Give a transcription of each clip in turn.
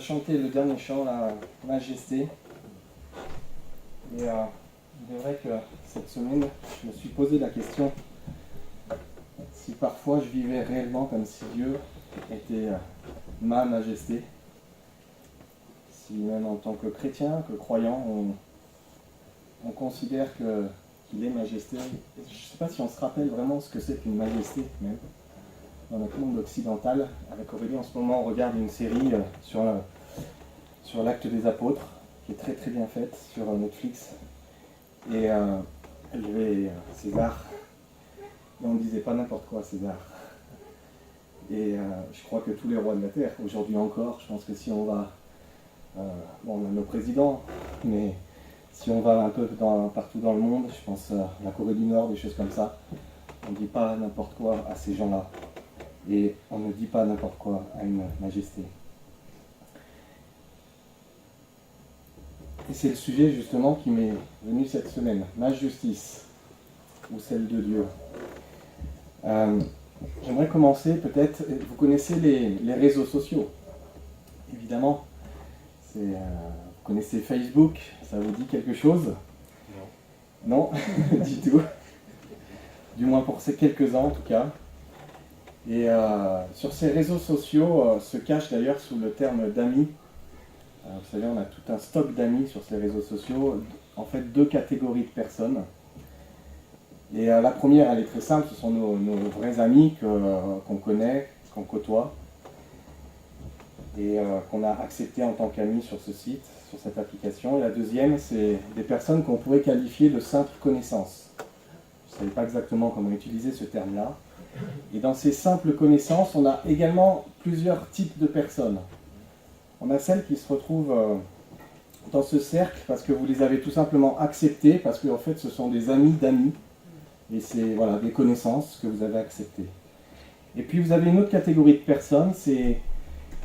chanté le dernier chant, la Majesté. Et il est vrai que cette semaine, je me suis posé la question si parfois je vivais réellement comme si Dieu était ma Majesté. Si même en tant que chrétien, que croyant, on considère qu'il est Majesté. Je ne sais pas si on se rappelle vraiment ce que c'est qu'une Majesté, même. Dans notre monde occidental, avec Aurélie, en ce moment, on regarde une série sur l'acte des apôtres, qui est très très bien faite sur Netflix. Et elle avait César, et on ne disait pas n'importe quoi César. Et je crois que tous les rois de la terre, aujourd'hui encore, je pense que si on va, bon, on a nos présidents, mais si on va un peu partout dans le monde, je pense à la Corée du Nord, des choses comme ça, on ne dit pas n'importe quoi à ces gens-là. Et on ne dit pas n'importe quoi à une majesté. Et c'est le sujet justement qui m'est venu cette semaine, ma justice, ou celle de Dieu. J'aimerais commencer peut-être, vous connaissez les réseaux sociaux, évidemment. Vous connaissez Facebook, ça vous dit quelque chose? Non. Non, du tout. Du moins pour ces quelques-uns en tout cas. Et sur ces réseaux sociaux se cache d'ailleurs sous le terme d'amis. Vous savez, on a tout un stock d'amis sur ces réseaux sociaux, en fait 2 catégories de personnes. Et la première, elle est très simple, ce sont nos vrais amis qu'on connaît, qu'on côtoie, et qu'on a acceptés en tant qu'amis sur ce site, sur cette application. Et la deuxième, c'est des personnes qu'on pourrait qualifier de simples connaissances. Je ne savais pas exactement comment utiliser ce terme-là. Et dans ces simples connaissances, on a également plusieurs types de personnes. On a celles qui se retrouvent dans ce cercle parce que vous les avez tout simplement acceptées, parce qu'en fait ce sont des amis d'amis, et c'est voilà, des connaissances que vous avez acceptées. Et puis vous avez une autre catégorie de personnes, c'est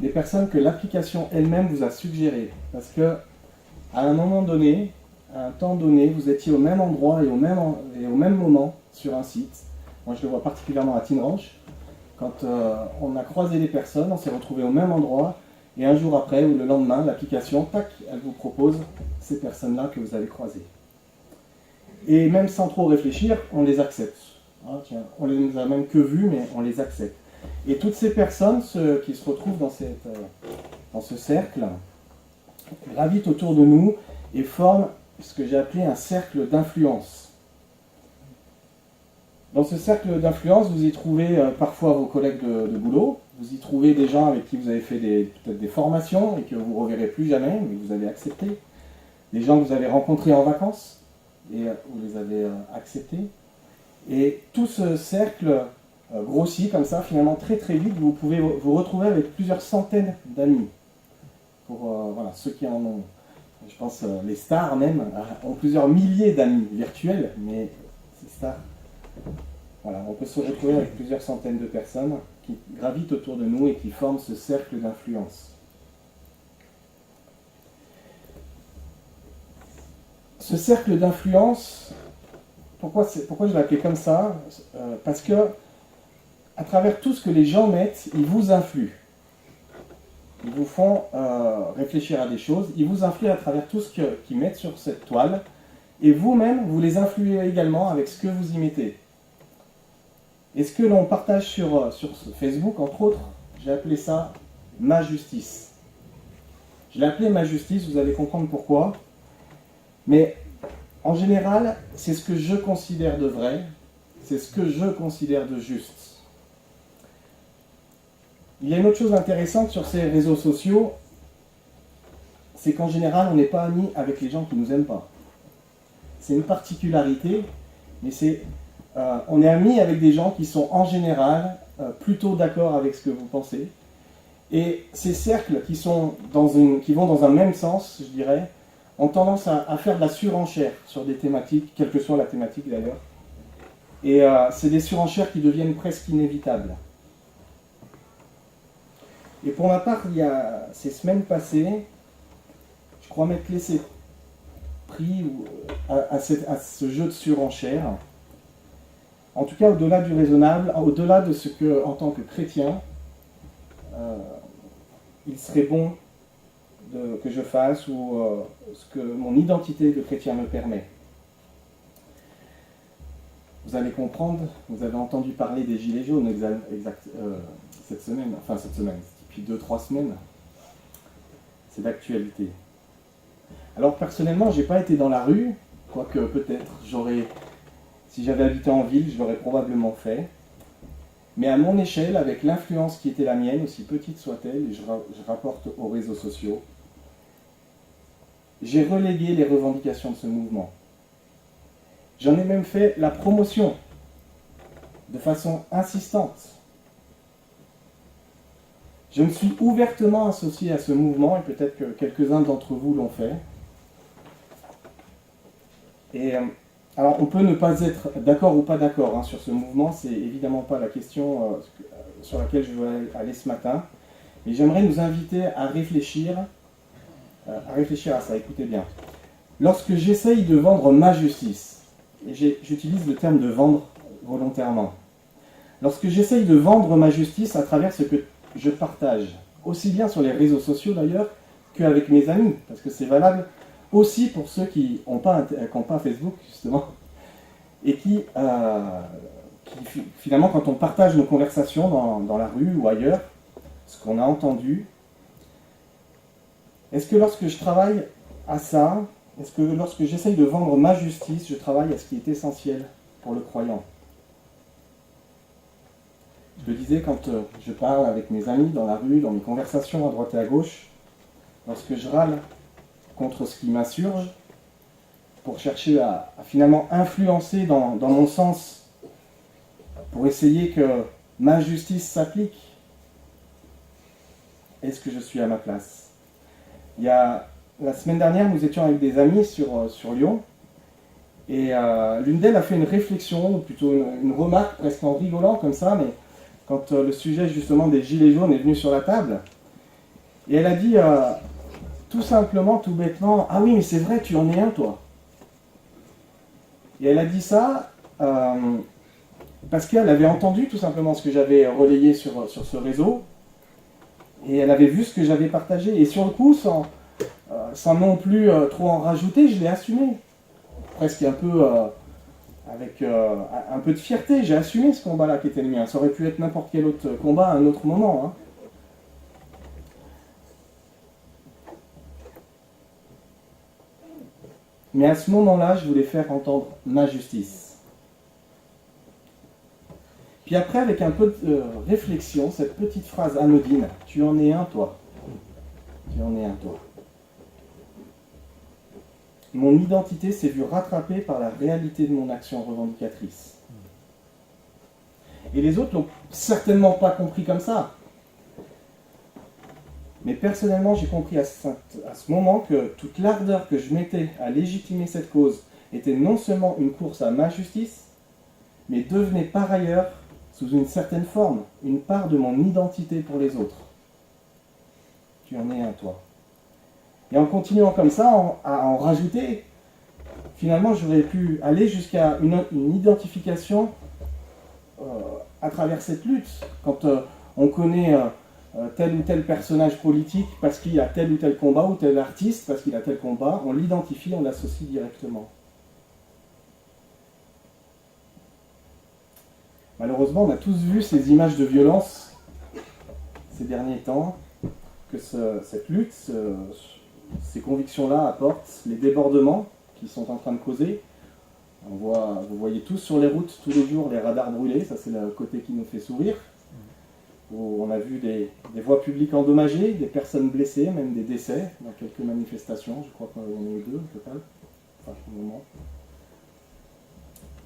des personnes que l'application elle-même vous a suggérées, parce que à un moment donné, à un temps donné, vous étiez au même endroit et au même moment sur un site. Moi, je le vois particulièrement à Teen Ranch. Quand on a croisé des personnes, on s'est retrouvés au même endroit, et un jour après, ou le lendemain, l'application, tac, elle vous propose ces personnes-là que vous avez croisées. Et même sans trop réfléchir, on les accepte. Ah, tiens, on ne les a même que vues, mais on les accepte. Et toutes ces personnes qui se retrouvent dans ce cercle, gravitent autour de nous et forment ce que j'ai appelé un cercle d'influence. Dans ce cercle d'influence, vous y trouvez parfois vos collègues de boulot, vous y trouvez des gens avec qui vous avez fait peut-être des formations et que vous ne reverrez plus jamais, mais que vous avez acceptés, des gens que vous avez rencontrés en vacances et vous les avez acceptés. Et tout ce cercle grossit comme ça, finalement très très vite, vous pouvez vous retrouver avec plusieurs centaines d'amis. Pour voilà, ceux qui en ont, je pense les stars même, ont plusieurs milliers d'amis virtuels, mais ces stars... Voilà, on peut se retrouver avec plusieurs centaines de personnes qui gravitent autour de nous et qui forment ce cercle d'influence. Ce cercle d'influence, pourquoi je l'ai appelé comme ça? Parce que, à travers tout ce que les gens mettent, ils vous influent. Ils vous font réfléchir à des choses, ils vous influent à travers tout ce qu'ils mettent sur cette toile, et vous-même, vous les influez également avec ce que vous y mettez. Et ce que l'on partage sur Facebook, entre autres, j'ai appelé ça « ma justice ». Je l'ai appelé « ma justice », vous allez comprendre pourquoi. Mais en général, c'est ce que je considère de vrai, c'est ce que je considère de juste. Il y a une autre chose intéressante sur ces réseaux sociaux, c'est qu'en général, on n'est pas amis avec les gens qui ne nous aiment pas. C'est une particularité, mais on est amis avec des gens qui sont en général plutôt d'accord avec ce que vous pensez. Et ces cercles qui vont dans un même sens, je dirais, ont tendance à faire de la surenchère sur des thématiques, quelle que soit la thématique d'ailleurs. Et c'est des surenchères qui deviennent presque inévitables. Et pour ma part, il y a ces semaines passées, je crois m'être laissé pris à ce jeu de surenchère. En tout cas, au-delà du raisonnable, au-delà de ce que, en tant que chrétien, il serait bon que je fasse ou ce que mon identité de chrétien me permet. Vous allez comprendre, vous avez entendu parler des Gilets jaunes cette semaine, depuis 2-3 semaines. C'est d'actualité. Alors personnellement, je n'ai pas été dans la rue, quoique peut-être si j'avais habité en ville, je l'aurais probablement fait. Mais à mon échelle, avec l'influence qui était la mienne, aussi petite soit-elle, et je rapporte aux réseaux sociaux, j'ai relayé les revendications de ce mouvement. J'en ai même fait la promotion, de façon insistante. Je me suis ouvertement associé à ce mouvement, et peut-être que quelques-uns d'entre vous l'ont fait. Et alors, on peut ne pas être d'accord ou pas d'accord sur ce mouvement, c'est évidemment pas la question sur laquelle je veux aller ce matin, mais j'aimerais nous inviter à réfléchir à ça, écoutez bien. Lorsque j'essaye de vendre ma justice, et j'utilise le terme de vendre volontairement, lorsque j'essaye de vendre ma justice à travers ce que je partage, aussi bien sur les réseaux sociaux d'ailleurs, qu'avec mes amis, parce que c'est valable aussi pour ceux qui n'ont pas Facebook, justement, et qui, finalement, quand on partage nos conversations dans la rue ou ailleurs, ce qu'on a entendu, est-ce que lorsque je travaille à ça, est-ce que lorsque j'essaye de vendre ma justice, je travaille à ce qui est essentiel pour le croyant? Je le disais quand je parle avec mes amis dans la rue, dans mes conversations à droite et à gauche, lorsque je râle contre ce qui m'insurge, pour chercher à finalement influencer dans mon sens, pour essayer que ma justice s'applique. Est-ce que je suis à ma place? La semaine dernière, nous étions avec des amis sur Lyon, et l'une d'elles a fait une réflexion, ou plutôt une remarque, presque en rigolant comme ça, mais quand le sujet justement des gilets jaunes est venu sur la table, et elle a dit tout simplement, tout bêtement, « Ah oui, mais c'est vrai, tu en es un, toi ». Et elle a dit ça parce qu'elle avait entendu tout simplement ce que j'avais relayé sur ce réseau, et elle avait vu ce que j'avais partagé. Et sur le coup, sans non plus trop en rajouter, je l'ai assumé. Presque un peu avec un peu de fierté, j'ai assumé ce combat-là qui était le mien. Ça aurait pu être n'importe quel autre combat à un autre moment, hein. Mais à ce moment-là, je voulais faire entendre ma justice. Puis après, avec un peu de réflexion, cette petite phrase anodine, « Tu en es un, toi. Tu en es un, toi. » Mon identité s'est vue rattrapée par la réalité de mon action revendicatrice. Et les autres l'ont certainement pas compris comme ça. Mais personnellement, j'ai compris à ce moment que toute l'ardeur que je mettais à légitimer cette cause était non seulement une course à ma justice, mais devenait par ailleurs, sous une certaine forme, une part de mon identité pour les autres. Tu en es un, toi. Et en continuant comme ça, à en rajouter, finalement, j'aurais pu aller jusqu'à une identification à travers cette lutte. Quand on connaît tel ou tel personnage politique parce qu'il a tel ou tel combat, ou tel artiste parce qu'il a tel combat, on l'identifie, on l'associe directement. Malheureusement, on a tous vu ces images de violence ces derniers temps, que cette lutte, ces convictions-là apportent, les débordements qui sont en train de causer. Vous voyez tous sur les routes, tous les jours, les radars brûlés, ça c'est le côté qui nous fait sourire. Où on a vu des voies publiques endommagées, des personnes blessées, même des décès dans quelques manifestations, je crois qu'on en a eu 2 au total, enfin, pour le moment.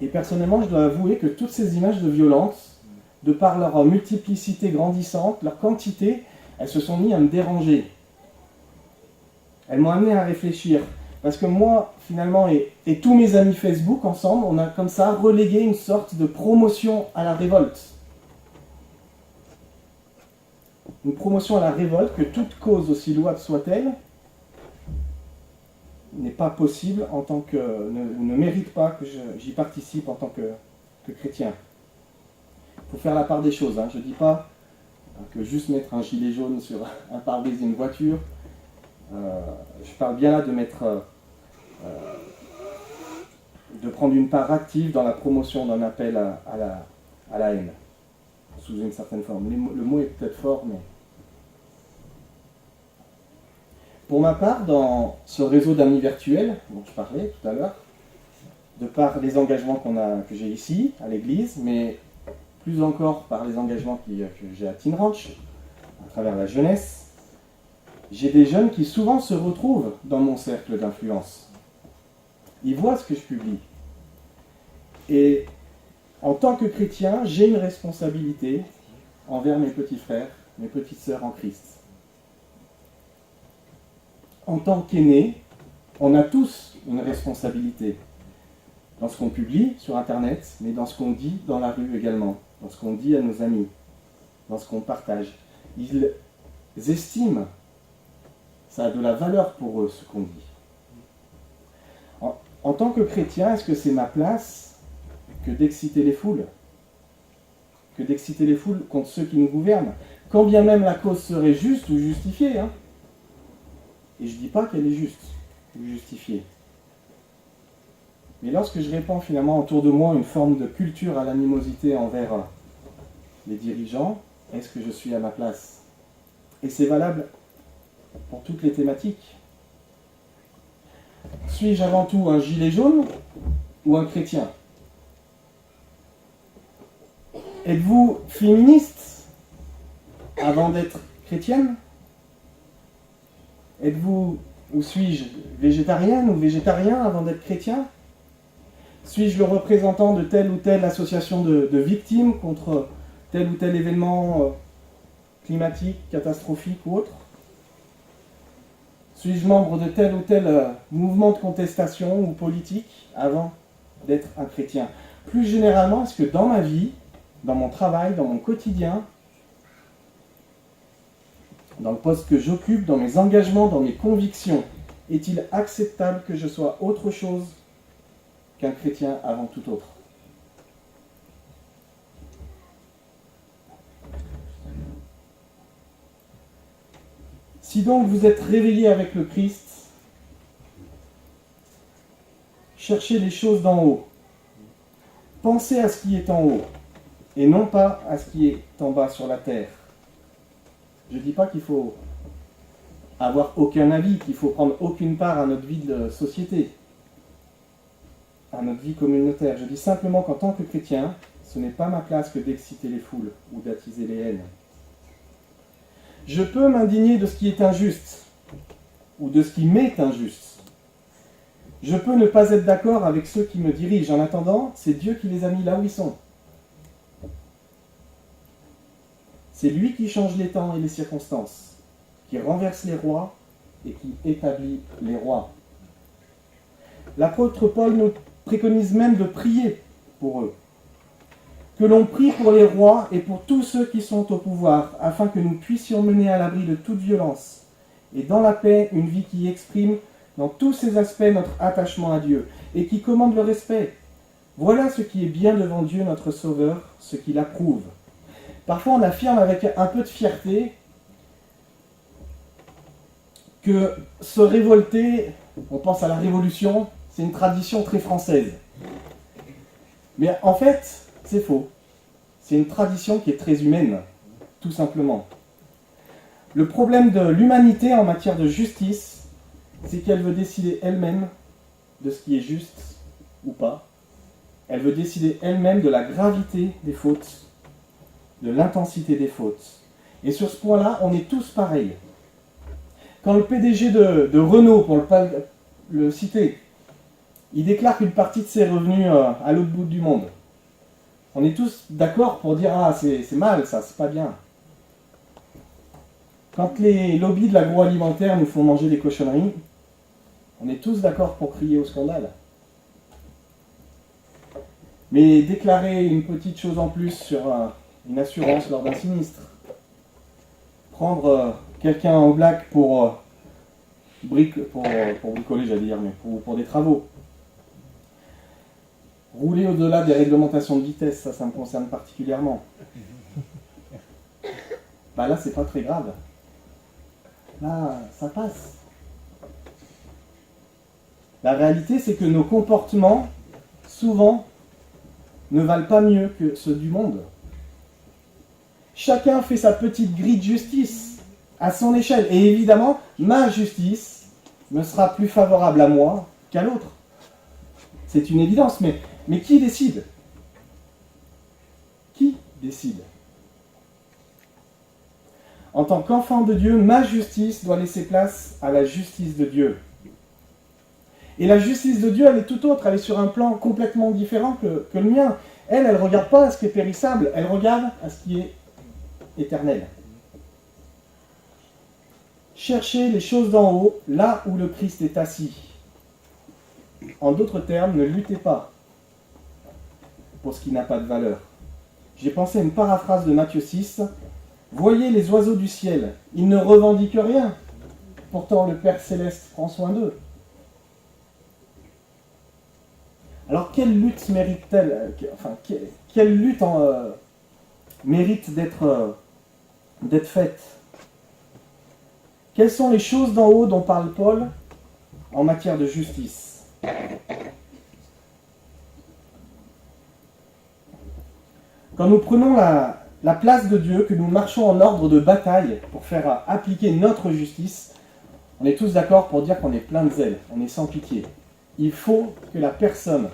Et personnellement, je dois avouer que toutes ces images de violence, de par leur multiplicité grandissante, leur quantité, elles se sont mises à me déranger. Elles m'ont amené à réfléchir. Parce que moi, finalement, et tous mes amis Facebook, ensemble, on a comme ça relégué une sorte de promotion à la révolte. Une promotion à la révolte, que toute cause, aussi louable soit-elle, n'est pas possible en tant que, ne mérite pas que j'y participe en tant que chrétien. Il faut faire la part des choses, hein. Je ne dis pas que juste mettre un gilet jaune sur un pare-brise d'une voiture Je parle bien là de de prendre une part active dans la promotion d'un appel à la haine, sous une certaine forme. Le mot est peut-être fort, mais... Pour ma part, dans ce réseau d'amis virtuels dont je parlais tout à l'heure, de par les engagements que j'ai ici, à l'église, mais plus encore par les engagements que j'ai à Teen Ranch, à travers la jeunesse, j'ai des jeunes qui souvent se retrouvent dans mon cercle d'influence. Ils voient ce que je publie. Et en tant que chrétien, j'ai une responsabilité envers mes petits frères, mes petites sœurs en Christ. En tant qu'aînés, on a tous une responsabilité dans ce qu'on publie sur Internet, mais dans ce qu'on dit dans la rue également, dans ce qu'on dit à nos amis, dans ce qu'on partage. Ils estiment, ça a de la valeur pour eux, ce qu'on dit. En tant que chrétien, est-ce que c'est ma place que d'exciter les foules? Que d'exciter les foules contre ceux qui nous gouvernent, quand bien même la cause serait juste ou justifiée, hein. Et je ne dis pas qu'elle est juste ou justifiée. Mais lorsque je répands finalement autour de moi une forme de culture à l'animosité envers les dirigeants, est-ce que je suis à ma place? Et c'est valable pour toutes les thématiques. Suis-je avant tout un gilet jaune ou un chrétien? Êtes-vous féministe avant d'être chrétienne? Êtes-vous, ou suis-je végétarienne ou végétarien avant d'être chrétien? Suis-je le représentant de telle ou telle association de victimes contre tel ou tel événement climatique, catastrophique ou autre? Suis-je membre de tel ou tel mouvement de contestation ou politique avant d'être un chrétien? Plus généralement, est-ce que dans ma vie, dans mon travail, dans mon quotidien, dans le poste que j'occupe, dans mes engagements, dans mes convictions, est-il acceptable que je sois autre chose qu'un chrétien avant tout autre? Si donc vous êtes réveillés avec le Christ, cherchez les choses d'en haut. Pensez à ce qui est en haut, et non pas à ce qui est en bas sur la terre. Je ne dis pas qu'il faut avoir aucun avis, qu'il faut prendre aucune part à notre vie de société, à notre vie communautaire. Je dis simplement qu'en tant que chrétien, ce n'est pas ma place que d'exciter les foules ou d'attiser les haines. Je peux m'indigner de ce qui est injuste, ou de ce qui m'est injuste. Je peux ne pas être d'accord avec ceux qui me dirigent. En attendant, c'est Dieu qui les a mis là où ils sont. C'est lui qui change les temps et les circonstances, qui renverse les rois et qui établit les rois. L'apôtre Paul nous préconise même de prier pour eux. Que l'on prie pour les rois et pour tous ceux qui sont au pouvoir, afin que nous puissions mener à l'abri de toute violence, et dans la paix une vie qui exprime dans tous ses aspects notre attachement à Dieu, et qui commande le respect. Voilà ce qui est bien devant Dieu notre Sauveur, ce qu'il approuve. Parfois on affirme avec un peu de fierté que se révolter, on pense à la Révolution, c'est une tradition très française. Mais en fait, c'est faux. C'est une tradition qui est très humaine, tout simplement. Le problème de l'humanité en matière de justice, c'est qu'elle veut décider elle-même de ce qui est juste ou pas. Elle veut décider elle-même de la gravité des fautes, de l'intensité des fautes. Et sur ce point-là, on est tous pareils. Quand le PDG de Renault, pour ne pas le citer, il déclare qu'une partie de ses revenus à l'autre bout du monde, on est tous d'accord pour dire « Ah, c'est mal ça, c'est pas bien ». Quand les lobbies de l'agroalimentaire nous font manger des cochonneries, on est tous d'accord pour crier au scandale. Mais déclarer une petite chose en plus sur une assurance lors d'un sinistre, prendre quelqu'un en blague pour bricoler, j'allais dire, mais pour des travaux, rouler au-delà des réglementations de vitesse, ça me concerne particulièrement. Bah là, c'est pas très grave. Là, ça passe. La réalité, c'est que nos comportements, souvent, ne valent pas mieux que ceux du monde. Chacun fait sa petite grille de justice à son échelle. Et évidemment, ma justice me sera plus favorable à moi qu'à l'autre. C'est une évidence, mais qui décide? Qui décide? En tant qu'enfant de Dieu, ma justice doit laisser place à la justice de Dieu. Et la justice de Dieu, elle est tout autre, elle est sur un plan complètement différent que le mien. Elle ne regarde pas à ce qui est périssable, elle regarde à ce qui est éternel. Cherchez les choses d'en haut, là où le Christ est assis. En d'autres termes, ne luttez pas pour ce qui n'a pas de valeur. J'ai pensé à une paraphrase de Matthieu 6. Voyez les oiseaux du ciel, ils ne revendiquent rien. Pourtant, le Père Céleste prend soin d'eux. Alors, quelle lutte mérite-t-elle, quelle lutte mérite d'être faite? Quelles sont les choses d'en haut dont parle Paul en matière de justice? Quand nous prenons la place de Dieu, que nous marchons en ordre de bataille pour faire appliquer notre justice, on est tous d'accord pour dire qu'on est plein de zèle, on est sans pitié. Il faut que la personne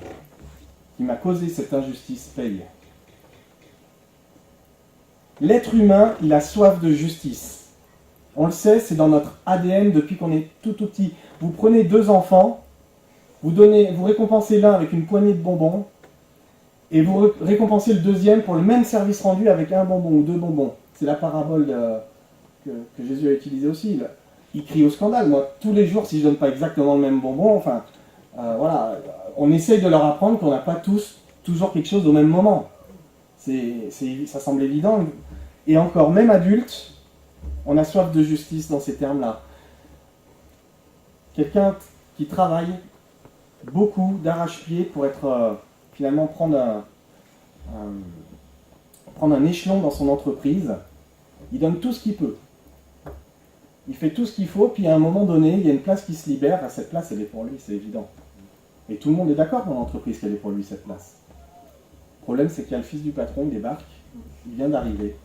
qui m'a causé cette injustice paye. L'être humain, il a soif de justice. On le sait, c'est dans notre ADN depuis qu'on est tout petit. Vous prenez deux enfants, vous récompensez l'un avec une poignée de bonbons, et vous récompensez le deuxième pour le même service rendu avec un bonbon ou deux bonbons. C'est la parabole que Jésus a utilisée aussi. Il crie au scandale. Moi, tous les jours, si je ne donne pas exactement le même bonbon, voilà, on essaye de leur apprendre qu'on n'a pas tous toujours quelque chose au même moment. Ça semble évident. Et encore, même adulte, on a soif de justice dans ces termes-là. Quelqu'un qui travaille beaucoup d'arrache-pied pour finalement prendre un échelon dans son entreprise, il donne tout ce qu'il peut. Il fait tout ce qu'il faut, puis à un moment donné, il y a une place qui se libère, cette place, elle est pour lui, c'est évident. Et tout le monde est d'accord dans l'entreprise qu'elle est pour lui, cette place. Le problème, c'est qu'il y a le fils du patron, il débarque, il vient d'arriver,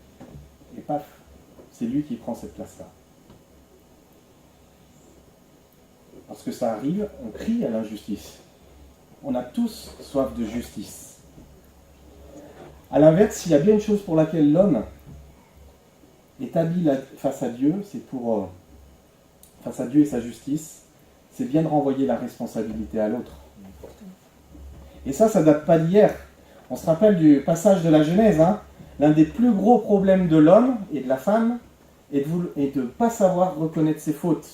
et paf, c'est lui qui prend cette place-là. Parce que ça arrive, on crie à l'injustice. On a tous soif de justice. À l'inverse, s'il y a bien une chose pour laquelle l'homme est habile face à Dieu, c'est pour, face à Dieu et sa justice, c'est bien de renvoyer la responsabilité à l'autre. Et ça date pas d'hier. On se rappelle du passage de la Genèse. L'un des plus gros problèmes de l'homme et de la femme est de ne pas savoir reconnaître ses fautes.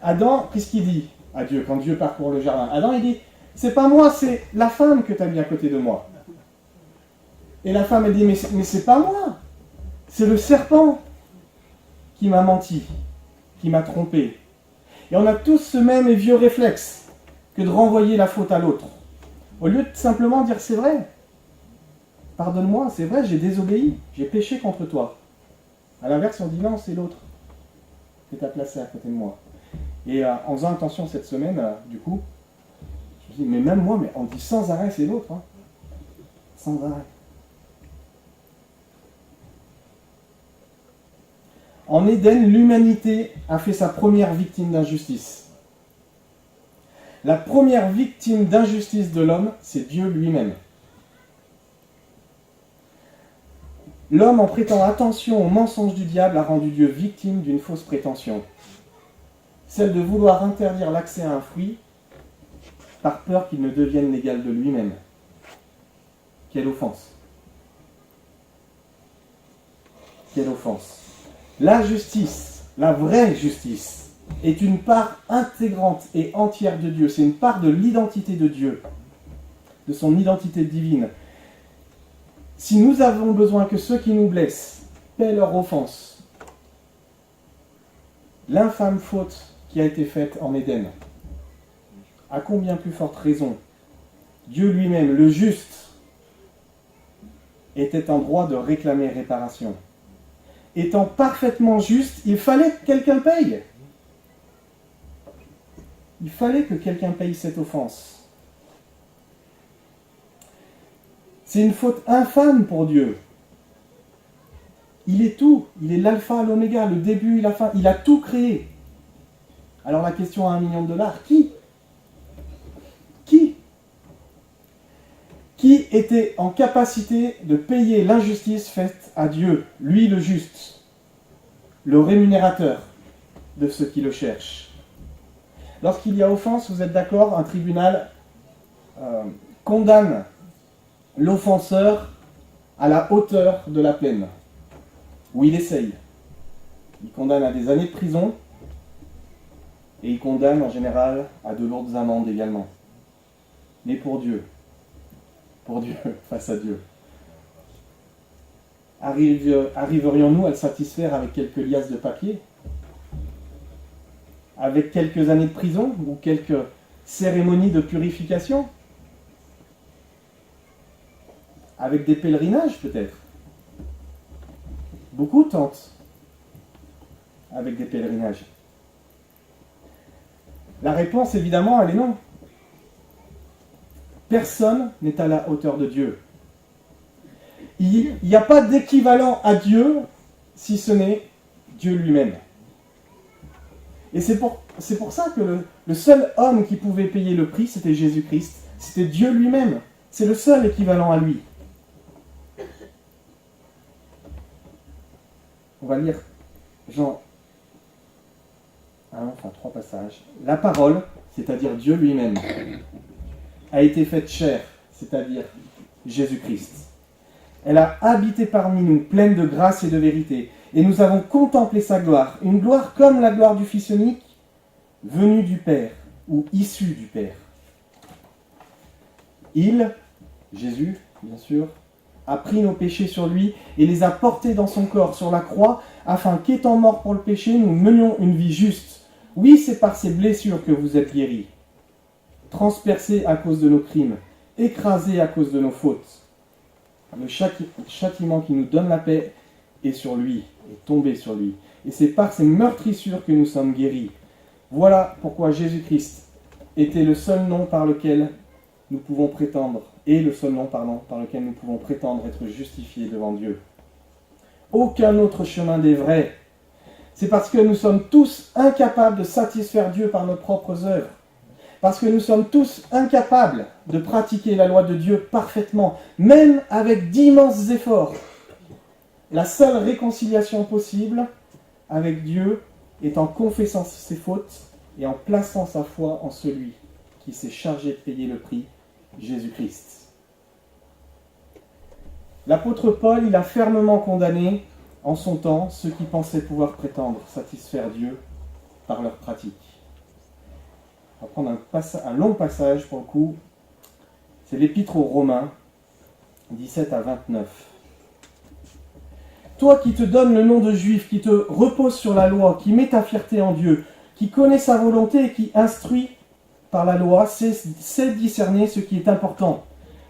Adam, qu'est-ce qu'il dit à Dieu quand Dieu parcourt le jardin? Adam, il dit, c'est pas moi, c'est la femme que tu as mis à côté de moi. Et la femme, elle dit, mais c'est pas moi. C'est le serpent qui m'a menti, qui m'a trompé. Et on a tous ce même et vieux réflexe que de renvoyer la faute à l'autre. Au lieu de simplement dire, c'est vrai, pardonne-moi, c'est vrai, j'ai désobéi, j'ai péché contre toi. À l'inverse, on dit, non, c'est l'autre que tu as placé à côté de moi. Et en faisant attention cette semaine, du coup, je me dis, mais même moi, mais on dit sans arrêt, c'est l'autre. Sans arrêt. En Éden, l'humanité a fait sa première victime d'injustice. La première victime d'injustice de l'homme, c'est Dieu lui-même. L'homme, en prêtant attention aux mensonges du diable, a rendu Dieu victime d'une fausse prétention. Celle de vouloir interdire l'accès à un fruit par peur qu'il ne devienne l'égal de lui-même. Quelle offense! Quelle offense! La justice, la vraie justice, est une part intégrante et entière de Dieu. C'est une part de l'identité de Dieu, de son identité divine. Si nous avons besoin que ceux qui nous blessent paient leur offense, l'infâme faute qui a été faite en Éden, à combien plus forte raison Dieu lui-même, le juste, était en droit de réclamer réparation. Étant parfaitement juste, il fallait que quelqu'un paye. Il fallait que quelqu'un paye cette offense. C'est une faute infâme pour Dieu. Il est tout, il est l'alpha, l'oméga, le début et la fin, il a tout créé. Alors la question à $1 million, qui était en capacité de payer l'injustice faite à Dieu, lui le juste, le rémunérateur de ceux qui le cherchent? Lorsqu'il y a offense, vous êtes d'accord, un tribunal condamne l'offenseur à la hauteur de la peine, ou il essaye. Il condamne à des années de prison, et il condamne en général à de lourdes amendes également. Mais pour Dieu, face à Dieu, arriverions-nous à le satisfaire avec quelques liasses de papier, avec quelques années de prison ou quelques cérémonies de purification, avec des pèlerinages peut-être? Beaucoup tentent avec des pèlerinages. La réponse, évidemment, elle est non. Personne n'est à la hauteur de Dieu. Il n'y a pas d'équivalent à Dieu si ce n'est Dieu lui-même. Et c'est pour ça que le seul homme qui pouvait payer le prix, c'était Jésus-Christ. C'était Dieu lui-même. C'est le seul équivalent à lui. On va lire Jean 3 passages. La parole, c'est-à-dire Dieu lui-même, a été faite chair, c'est-à-dire Jésus-Christ. Elle a habité parmi nous, pleine de grâce et de vérité. Et nous avons contemplé sa gloire, une gloire comme la gloire du Fils unique, venu du Père, ou issu du Père. Il, Jésus, bien sûr, a pris nos péchés sur lui et les a portés dans son corps sur la croix, afin qu'étant morts pour le péché, nous menions une vie juste. Oui, c'est par ces blessures que vous êtes guéris, transpercés à cause de nos crimes, écrasés à cause de nos fautes. Le châtiment qui nous donne la paix est sur lui, est tombé sur lui. Et c'est par ces meurtrissures que nous sommes guéris. Voilà pourquoi Jésus-Christ était le seul nom par lequel nous pouvons prétendre, par lequel nous pouvons prétendre être justifiés devant Dieu. Aucun autre chemin n'est vrai. C'est parce que nous sommes tous incapables de satisfaire Dieu par nos propres œuvres. Parce que nous sommes tous incapables de pratiquer la loi de Dieu parfaitement, même avec d'immenses efforts. La seule réconciliation possible avec Dieu est en confessant ses fautes et en plaçant sa foi en celui qui s'est chargé de payer le prix, Jésus-Christ. L'apôtre Paul, il a fermement condamné en son temps ceux qui pensaient pouvoir prétendre satisfaire Dieu par leur pratique. On va prendre un long passage pour le coup. C'est l'Épître aux Romains, 17 à 29. Toi qui te donnes le nom de juif, qui te repose sur la loi, qui met ta fierté en Dieu, qui connaît sa volonté et qui instruit par la loi, sait discerner ce qui est important.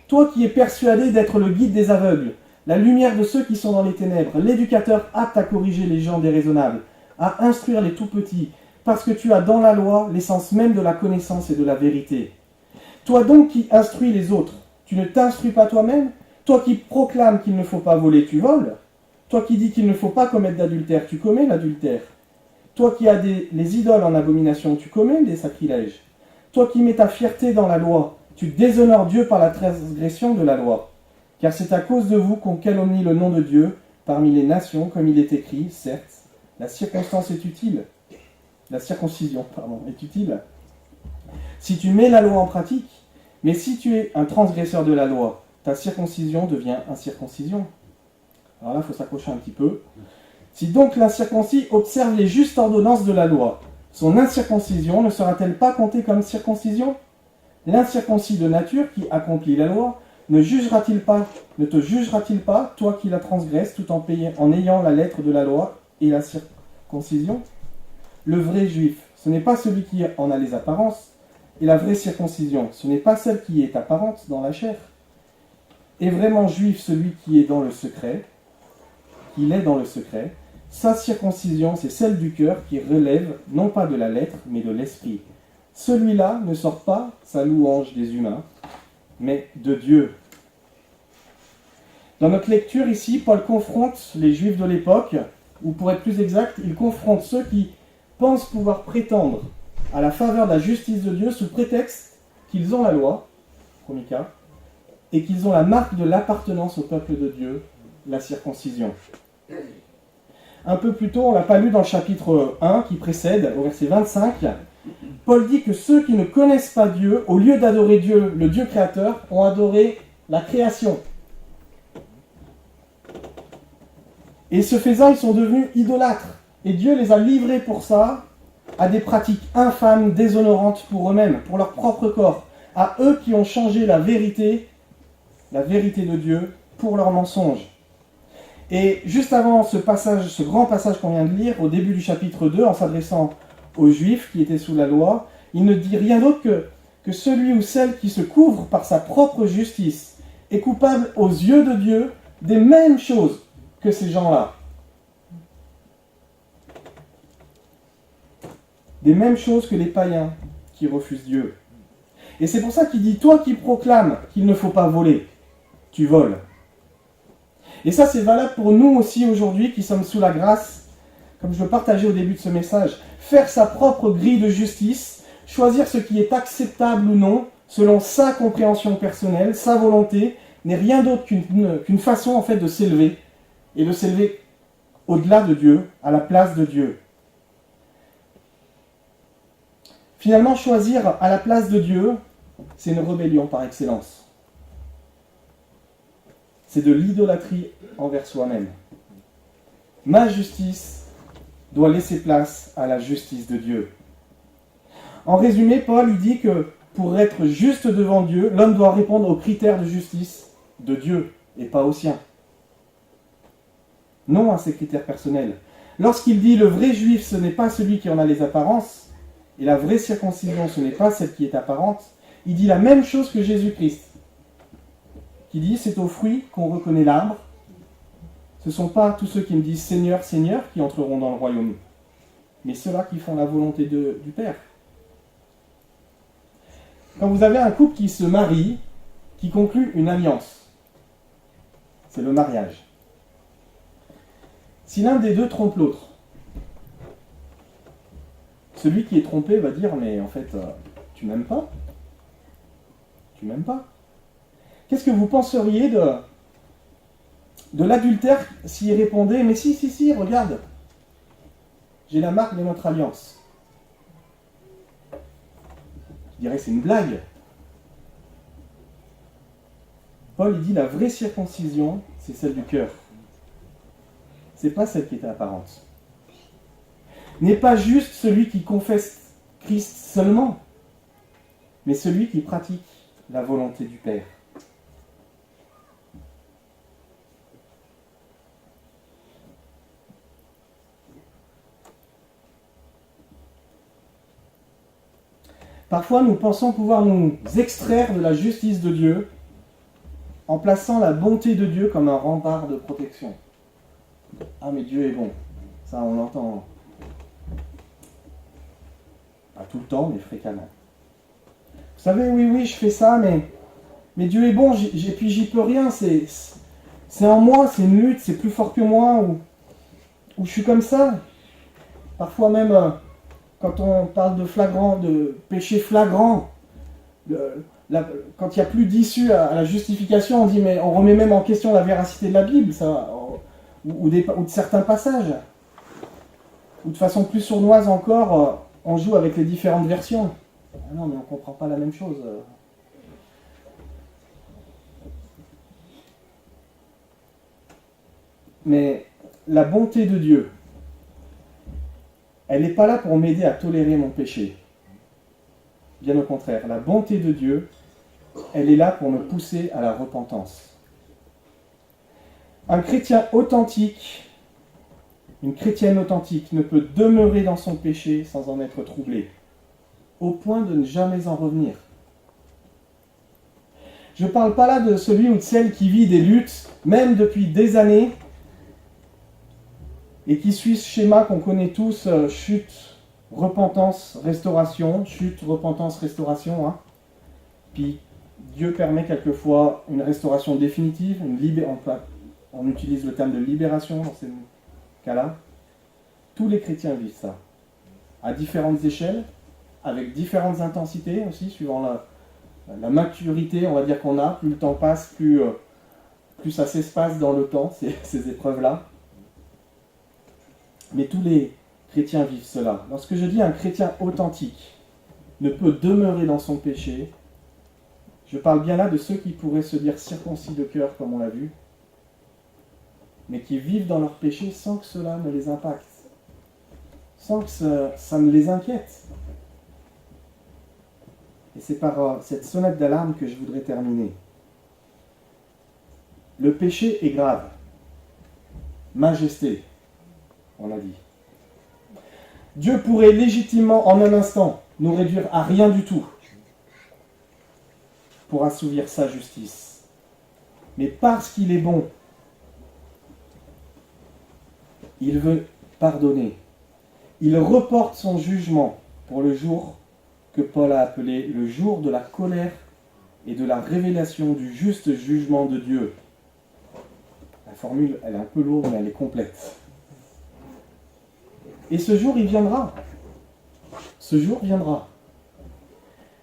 Toi qui es persuadé d'être le guide des aveugles, la lumière de ceux qui sont dans les ténèbres, l'éducateur apte à corriger les gens déraisonnables, à instruire les tout-petits, parce que tu as dans la loi l'essence même de la connaissance et de la vérité. Toi donc qui instruis les autres, tu ne t'instruis pas toi-même? Toi qui proclames qu'il ne faut pas voler, tu voles? Toi qui dis qu'il ne faut pas commettre d'adultère, tu commets l'adultère? Toi qui as les idoles en abomination, tu commets des sacrilèges? Toi qui mets ta fierté dans la loi, tu déshonores Dieu par la transgression de la loi. Car c'est à cause de vous qu'on calomnie le nom de Dieu parmi les nations, comme il est écrit, certes, la circoncision est utile. Si tu mets la loi en pratique, mais si tu es un transgresseur de la loi, ta circoncision devient incirconcision. Alors là, il faut s'accrocher un petit peu. Si donc l'incirconcis observe les justes ordonnances de la loi, son incirconcision ne sera-t-elle pas comptée comme circoncision? L'incirconcis de nature qui accomplit la loi ne te jugera-t-il pas, toi qui la transgresses, tout en ayant la lettre de la loi et la circoncision? Le vrai juif, ce n'est pas celui qui en a les apparences, et la vraie circoncision, ce n'est pas celle qui est apparente dans la chair. Est vraiment juif celui qui est dans le secret, sa circoncision, c'est celle du cœur qui relève non pas de la lettre, mais de l'esprit. celui-là ne sort pas sa louange des humains, mais de Dieu. Dans notre lecture ici, Paul confronte les Juifs de l'époque, ou pour être plus exact, il confronte ceux qui pensent pouvoir prétendre à la faveur de la justice de Dieu sous prétexte qu'ils ont la loi, premier cas, et qu'ils ont la marque de l'appartenance au peuple de Dieu, la circoncision. Un peu plus tôt, on ne l'a pas lu dans le chapitre 1 qui précède, au verset 25, Paul dit que ceux qui ne connaissent pas Dieu, au lieu d'adorer Dieu, le Dieu créateur, ont adoré la création. Et ce faisant, ils sont devenus idolâtres. Et Dieu les a livrés pour ça à des pratiques infâmes, déshonorantes pour eux-mêmes, pour leur propre corps. À eux qui ont changé la vérité de Dieu, pour leur mensonge. Et juste avant ce passage, ce grand passage qu'on vient de lire, au début du chapitre 2, en s'adressant aux Juifs qui étaient sous la loi, il ne dit rien d'autre que celui ou celle qui se couvre par sa propre justice est coupable aux yeux de Dieu des mêmes choses que ces gens-là. Des mêmes choses que les païens qui refusent Dieu. Et c'est pour ça qu'il dit, toi qui proclames qu'il ne faut pas voler, tu voles. Et ça, c'est valable pour nous aussi aujourd'hui qui sommes sous la grâce, comme je le partageais au début de ce message. Faire sa propre grille de justice, choisir ce qui est acceptable ou non, selon sa compréhension personnelle, sa volonté, n'est rien d'autre qu'une façon en fait de s'élever, et de s'élever au-delà de Dieu, à la place de Dieu. Finalement, choisir à la place de Dieu, c'est une rébellion par excellence. C'est de l'idolâtrie envers soi-même. Ma justice doit laisser place à la justice de Dieu. En résumé, Paul il dit que pour être juste devant Dieu, l'homme doit répondre aux critères de justice de Dieu et pas aux siens. Non à ses critères personnels. Lorsqu'il dit le vrai juif, ce n'est pas celui qui en a les apparences, et la vraie circoncision, ce n'est pas celle qui est apparente, il dit la même chose que Jésus-Christ. Qui dit, c'est au fruit qu'on reconnaît l'arbre. Ce ne sont pas tous ceux qui me disent Seigneur, Seigneur qui entreront dans le royaume, mais ceux-là qui font la volonté du Père. Quand vous avez un couple qui se marie, qui conclut une alliance, c'est le mariage. Si l'un des deux trompe l'autre, celui qui est trompé va dire, mais en fait, tu m'aimes pas ? Tu m'aimes pas ? Qu'est-ce que vous penseriez de l'adultère s'il répondait, mais si, regarde, j'ai la marque de notre alliance. Je dirais, c'est une blague. Paul il dit, la vraie circoncision, c'est celle du cœur. C'est pas celle qui est apparente. N'est pas juste celui qui confesse Christ seulement, mais celui qui pratique la volonté du Père. Parfois, nous pensons pouvoir nous extraire de la justice de Dieu en plaçant la bonté de Dieu comme un rempart de protection. Ah, mais Dieu est bon. Ça, on l'entend. Pas tout le temps, mais fréquemment. Vous savez, oui, je fais ça, mais Dieu est bon, puis j'y peux rien. C'est en moi, c'est une lutte, c'est plus fort que moi, ou je suis comme ça. Parfois même... Quand on parle de péché flagrant, quand il n'y a plus d'issue à la justification, on remet même en question la véracité de la Bible, ça, ou de certains passages. Ou de façon plus sournoise encore, on joue avec les différentes versions. Ah non, mais on ne comprend pas la même chose. Mais la bonté de Dieu, elle n'est pas là pour m'aider à tolérer mon péché. Bien au contraire, la bonté de Dieu, elle est là pour me pousser à la repentance. Un chrétien authentique, une chrétienne authentique ne peut demeurer dans son péché sans en être troublé, au point de ne jamais en revenir. Je ne parle pas là de celui ou de celle qui vit des luttes, même depuis des années, et qui suit ce schéma qu'on connaît tous, chute, repentance, restauration, chute, repentance, restauration. Puis Dieu permet quelquefois une restauration définitive, on utilise le terme de libération dans ces cas-là. Tous les chrétiens vivent ça, à différentes échelles, avec différentes intensités aussi, suivant la maturité, on va dire, qu'on a. Plus le temps passe, plus ça s'espace dans le temps, ces épreuves-là. Mais tous les chrétiens vivent cela. Lorsque je dis un chrétien authentique ne peut demeurer dans son péché, je parle bien là de ceux qui pourraient se dire circoncis de cœur, comme on l'a vu, mais qui vivent dans leur péché sans que cela ne les impacte, sans que ça ne les inquiète. Et c'est par cette sonnette d'alarme que je voudrais terminer. Le péché est grave. Majesté, on l'a dit. Dieu pourrait légitimement, en un instant, nous réduire à rien du tout pour assouvir sa justice. Mais parce qu'il est bon, il veut pardonner. Il reporte son jugement pour le jour que Paul a appelé le jour de la colère et de la révélation du juste jugement de Dieu. La formule, elle est un peu lourde, mais elle est complète. Et ce jour, il viendra. Ce jour viendra.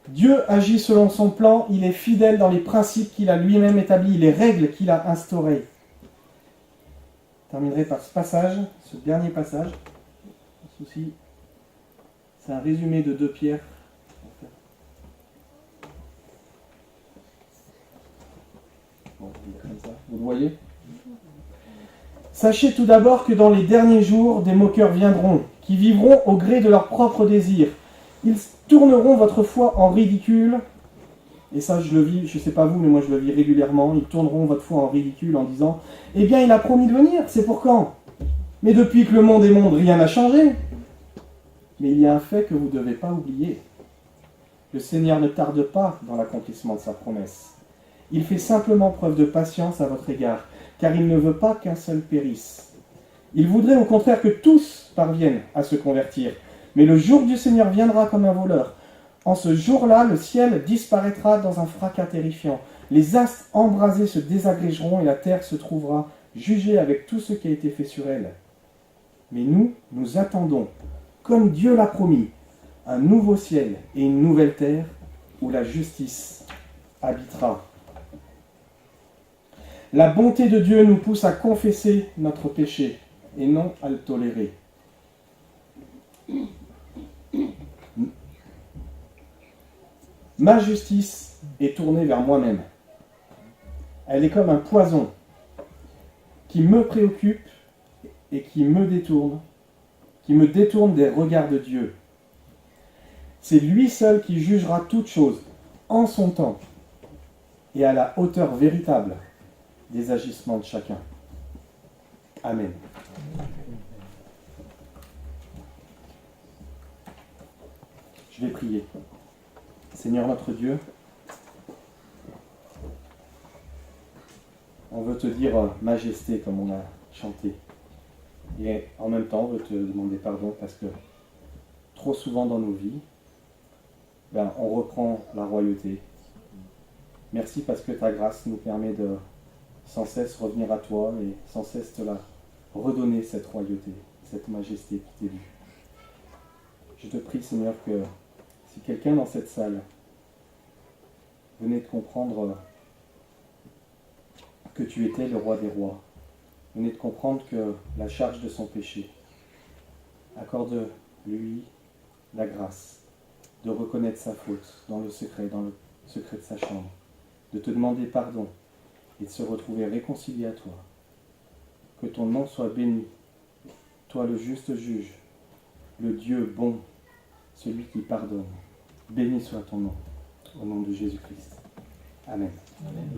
Dieu agit selon son plan, il est fidèle dans les principes qu'il a lui-même établis, les règles qu'il a instaurées. Je terminerai par ce passage, ce dernier passage. Souci. C'est un résumé de 2 Pierre. Bon, comme ça. Vous le voyez ? Sachez tout d'abord que dans les derniers jours, des moqueurs viendront, qui vivront au gré de leurs propres désirs. Ils tourneront votre foi en ridicule. Et ça, je le vis, je ne sais pas vous, mais moi je le vis régulièrement. Ils tourneront votre foi en ridicule en disant « Eh bien, il a promis de venir, c'est pour quand ?» Mais depuis que le monde est monde, rien n'a changé. Mais il y a un fait que vous ne devez pas oublier. Le Seigneur ne tarde pas dans l'accomplissement de sa promesse. Il fait simplement preuve de patience à votre égard, car il ne veut pas qu'un seul périsse. Il voudrait au contraire que tous parviennent à se convertir. Mais le jour du Seigneur viendra comme un voleur. En ce jour-là, le ciel disparaîtra dans un fracas terrifiant. Les astres embrasés se désagrégeront et la terre se trouvera jugée avec tout ce qui a été fait sur elle. Mais nous attendons, comme Dieu l'a promis, un nouveau ciel et une nouvelle terre où la justice habitera. La bonté de Dieu nous pousse à confesser notre péché et non à le tolérer. Ma justice est tournée vers moi-même. Elle est comme un poison qui me préoccupe et qui me détourne des regards de Dieu. C'est lui seul qui jugera toutes choses en son temps et à la hauteur véritable des agissements de chacun. Amen. Je vais prier. Seigneur notre Dieu, on veut te dire majesté comme on a chanté. Et en même temps, on veut te demander pardon parce que trop souvent dans nos vies, on reprend la royauté. Merci parce que ta grâce nous permet de sans cesse revenir à toi et sans cesse te la redonner, cette royauté, cette majesté qui t'est due. Je te prie, Seigneur, que si quelqu'un dans cette salle venait de comprendre que tu étais le roi des rois, venait de comprendre que la charge de son péché, accorde-lui la grâce de reconnaître sa faute dans le secret de sa chambre, de te demander pardon et de se retrouver réconcilié à toi. Que ton nom soit béni, toi le juste juge, le Dieu bon, celui qui pardonne. Béni soit ton nom, au nom de Jésus-Christ. Amen. Amen.